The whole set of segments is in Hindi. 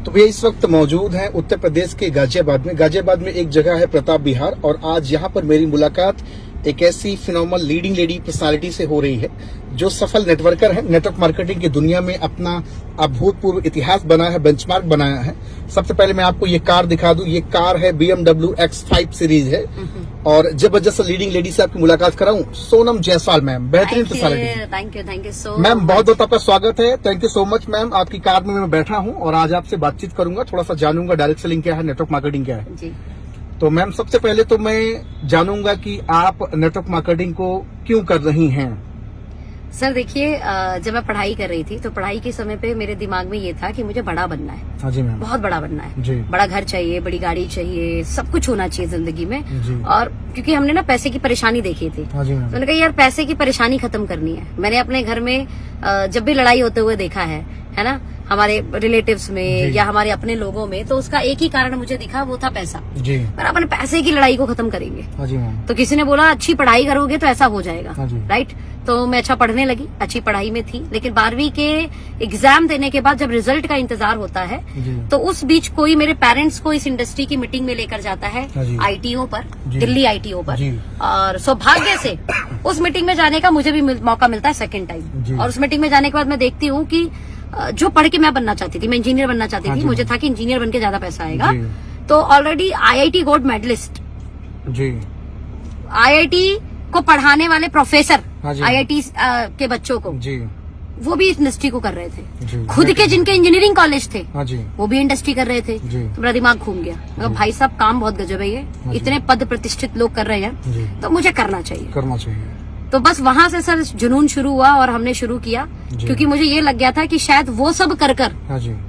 तो भैया इस वक्त मौजूद हैं उत्तर प्रदेश के गाजियाबाद में। गाजियाबाद में एक जगह है प्रताप विहार, और आज यहाँ पर मेरी मुलाकात एक ऐसी फिनोमिनल लीडिंग लेडी पर्सनालिटी से हो रही है जो सफल नेटवर्कर है, नेटवर्क मार्केटिंग की दुनिया में अपना अभूतपूर्व इतिहास बनाया है, बेंचमार्क बनाया है। सबसे पहले मैं आपको ये कार दिखा दूं, ये कार है BMW X5 सीरीज है, और जबरदस्त लीडिंग लेडी से आपकी मुलाकात कराऊं, सोनम जायसवाल मैम, बेहतरीन personality. Thank you so ma'am बहुत बहुत आपका स्वागत है, thank you so much ma'am. आपकी कार में मैं बैठा हूं और आज आपसे बातचीत करूंगा, थोड़ा सा जानूंगा डायरेक्ट सेलिंग क्या है, नेटवर्क मार्केटिंग क्या है जी। तो मैम सबसे पहले तो मैं जानूंगा कि आप नेटवर्क मार्केटिंग को क्यों कर रही हैं। सर देखिए, जब मैं पढ़ाई कर रही थी तो पढ़ाई के समय पे मेरे दिमाग में ये था कि मुझे बड़ा बनना है। हाँ जी मैम। बहुत बड़ा बनना है जी। बड़ा घर चाहिए, बड़ी गाड़ी चाहिए, सब कुछ होना चाहिए जिंदगी में जी। और क्योंकि हमने ना पैसे की परेशानी देखी थी, हाँ जी मैम। तो मैंने कहा यार पैसे की परेशानी खत्म करनी है। मैंने अपने घर में जब भी लड़ाई होते हुए देखा है ना, हमारे रिलेटिव्स में या हमारे अपने लोगों में, तो उसका एक ही कारण मुझे दिखा, वो था पैसा जी। पर अपन पैसे की लड़ाई को खत्म करेंगे। हाँ जी मैम। तो किसी ने बोला अच्छी पढ़ाई करोगे तो ऐसा हो जाएगा। हाँ जी। राइट। तो मैं अच्छा पढ़ने लगी, अच्छी पढ़ाई में थी, लेकिन 12वीं के एग्जाम देने के बाद जब रिजल्ट का इंतजार होता है तो उस बीच कोई मेरे पेरेंट्स को इस इंडस्ट्री की मीटिंग में लेकर जाता है, आईटीओ पर, दिल्ली आईटीओ पर, और सौभाग्य से उस मीटिंग में जाने का मुझे भी मौका मिलता है सेकेंड टाइम। और उस मीटिंग में जाने के बाद मैं देखती हूँ कि जो पढ़ के मैं बनना चाहती थी, मैं इंजीनियर बनना चाहती थी, मुझे था कि इंजीनियर बन के ज्यादा पैसा आएगा, तो ऑलरेडी IIT गोल्ड मेडलिस्ट जी, IIT को पढ़ाने वाले प्रोफेसर, IIT के बच्चों को जी, वो भी इस इंडस्ट्री को कर रहे थे। खुद के जिनके इंजीनियरिंग कॉलेज थे वो भी इंडस्ट्री कर रहे थे। तो मेरा दिमाग घूम गया, भाई साहब काम बहुत गजब है, ये इतने पद प्रतिष्ठित लोग कर रहे हैं तो मुझे करना चाहिए। तो बस वहां से सर जुनून शुरू हुआ और हमने शुरू किया, क्योंकि मुझे ये लग गया था कि शायद वो सब कर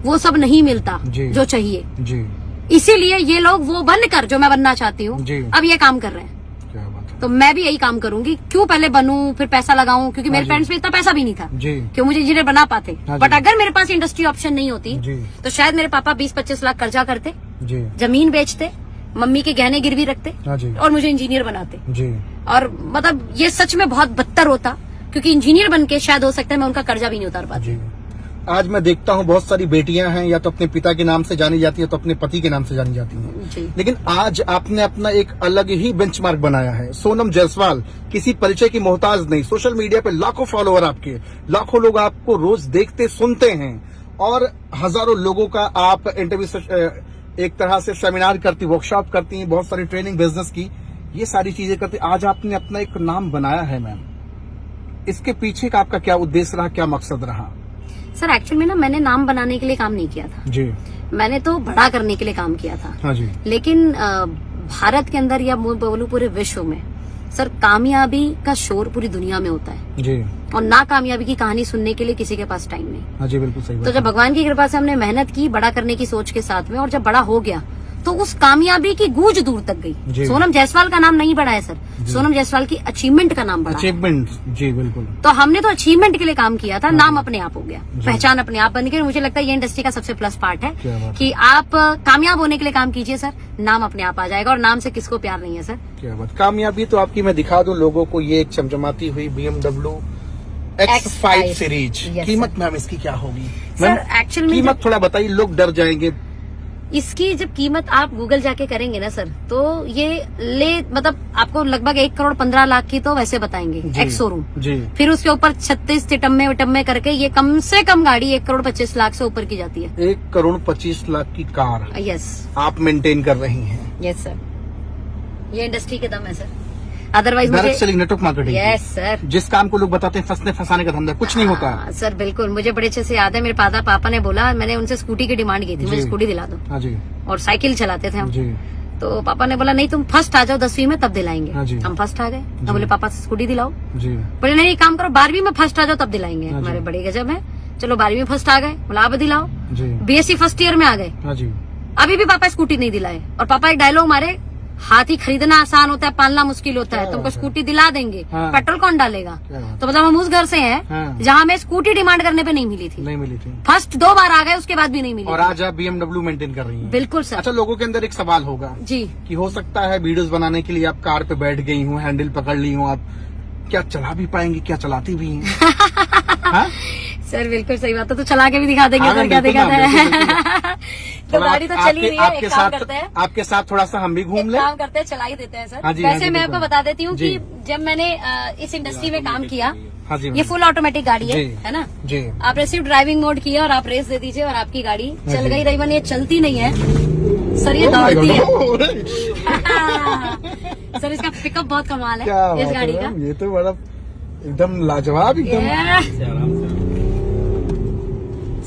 वो सब नहीं मिलता जो चाहिए, इसीलिए ये लोग वो बनकर जो मैं बनना चाहती हूँ अब ये काम कर रहे हैं। तो मैं भी यही काम करूंगी, क्यों पहले बनूं फिर पैसा लगाऊं, क्योंकि मेरे पेरेंट्स में इतना पैसा भी नहीं था क्यों मुझे इंजीनियर बना पाते। बट अगर मेरे पास इंडस्ट्री ऑप्शन नहीं होती तो शायद मेरे पापा 20-25 लाख कर्जा करते, जमीन बेचते, मम्मी के गहने गिरवी रखते और मुझे इंजीनियर बनाते और मतलब ये सच में बहुत बदतर होता, क्योंकि इंजीनियर बन के शायद हो सकता है मैं उनका कर्जा भी नहीं उतार पाती। आज मैं देखता हूँ बहुत सारी बेटियां हैं, या तो अपने पिता के नाम से जानी जाती है तो अपने पति के नाम से जानी जाती हैं, लेकिन आज आपने अपना एक अलग ही बेंचमार्क बनाया है। सोनम जायसवाल किसी परिचय की मोहताज नहीं, सोशल मीडिया पे लाखों फॉलोअर आपके, लाखों लोग आपको रोज देखते सुनते हैं, और हजारों लोगों का आप इंटरव्यू, एक तरह से सेमिनार करती, वर्कशॉप करती हैं, बहुत सारी ट्रेनिंग, बिजनेस की, ये सारी चीजें करती। आज आपने अपना एक नाम बनाया है मैम, इसके पीछे का आपका क्या उद्देश्य रहा, क्या मकसद रहा? सर एक्चुअली में ना मैंने नाम बनाने के लिए काम नहीं किया था जी, मैंने तो बड़ा करने के लिए काम किया था। हाँ जी। लेकिन भारत के अंदर या बोलूं पूरे विश्व में सर कामयाबी का शोर पूरी दुनिया में होता है जी, और ना कामयाबी की कहानी सुनने के लिए किसी के पास टाइम नहीं। हाँ जी, बिल्कुल सही। तो जब भगवान की कृपा से हमने मेहनत की बड़ा करने की सोच के साथ में, और जब बड़ा हो गया तो उस कामयाबी की गूंज दूर तक गई। सोनम जायसवाल का नाम नहीं बढ़ा है सर, सोनम जायसवाल की अचीवमेंट का नाम बढ़ा। अचीवमेंट जी बिल्कुल। तो हमने तो अचीवमेंट के लिए काम किया था, नाम अपने आप हो गया, पहचान अपने आप बन गई। मुझे लगता है ये इंडस्ट्री का सबसे प्लस पार्ट है कि आप कामयाब होने के लिए काम कीजिए सर, नाम अपने आप आ जाएगा, और नाम से किसको प्यार नहीं है सर। क्या बात। कामयाबी तो आपकी मैं दिखा दूं लोगों को, ये एक चमचमाती हुई BMW X5 सीरीज। कीमत मैम इसकी क्या होगी? सर एक्चुअली कीमत थोड़ा बताइए, लोग डर जाएंगे। इसकी जब कीमत आप गूगल जाके करेंगे ना सर, तो ये मतलब आपको लगभग 1 करोड़ 15 लाख की तो वैसे बताएंगे एक्स शोरूम जी, फिर उसके ऊपर 36 टिटम्मे करके ये कम से कम गाड़ी 1 करोड़ 25 लाख से ऊपर की जाती है। 1 करोड़ 25 लाख की कार यस आप मेंटेन कर रही हैं? यस सर, ये इंडस्ट्री के दम है sir, otherwise direct selling, network marketing. Yes sir. जिस काम को लोग बताते हैं फंसने फंसाने का धंधा, कुछ नहीं होता सर। बिल्कुल, मुझे बड़े अच्छे से याद है, मेरे पापा ने बोला, मैंने उनसे स्कूटी की डिमांड की थी, मुझे स्कूटी दिला दो। हाँ जी। और साइकिल चलाते थे हम जी। तो पापा ने बोला नहीं तुम फर्स्ट आ जाओ 10वीं में तब दिलाएंगे। हाँ हम फर्स्ट आ गए, हम बोले पापा स्कूटी दिलाओ जी, बोले नहीं काम करो 12वीं में फर्स्ट आ जाओ तब दिलाएंगे। हमारे बड़े गजब है, चलो 12वीं में फर्स्ट आ गए, बोला अब दिलाओ। BSc फर्स्ट ईयर में आ गए, अभी भी पापा स्कूटी नहीं दिलाए, और पापा एक डायलॉग मारे, हाथी खरीदना आसान होता है, पालना मुश्किल होता है, तुमको स्कूटी दिला देंगे, पेट्रोल कौन डालेगा? तो मतलब हम उस घर से हैं जहाँ हमें स्कूटी डिमांड करने पे नहीं मिली थी। फर्स्ट 2 बार आ गए, उसके बाद भी नहीं मिली। और आज आप BMW मेंटेन कर रही हैं? बिल्कुल सर। अच्छा, लोगों के अंदर एक सवाल होगा जी कि हो सकता है वीडियोस बनाने के लिए आप कार पे बैठ गई हूँ, हैंडल पकड़ ली हूँ, आप क्या चला भी पाएंगी, क्या चलाती भी हैं? सर बिल्कुल सही बात है, तो चला के भी दिखा देंगे सर, क्या दिखाता है। तो गाड़ी तो चली रही है, एक काम करते हैं, आपके साथ थोड़ा सा हम भी घूम लें। काम करते हैं, चला ही देते हैं सर। हाँ जी, वैसे हाँ जी, मैं आपको बता देती हूँ कि जब मैंने इस इंडस्ट्री में काम किया, हाँ जी, ये फुल ऑटोमेटिक गाड़ी है ना जी। आपने सिर्फ ड्राइविंग मोड किया और आप रेस दे दीजिए और आपकी गाड़ी चल गई। रही बन ये चलती नहीं है सर, ये दौड़ती है। सर इसका पिकअप बहुत कमाल है इस गाड़ी का। ये तो बड़ा एकदम लाजवाब एकदम।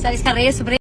सर इसका रेस ब्रेक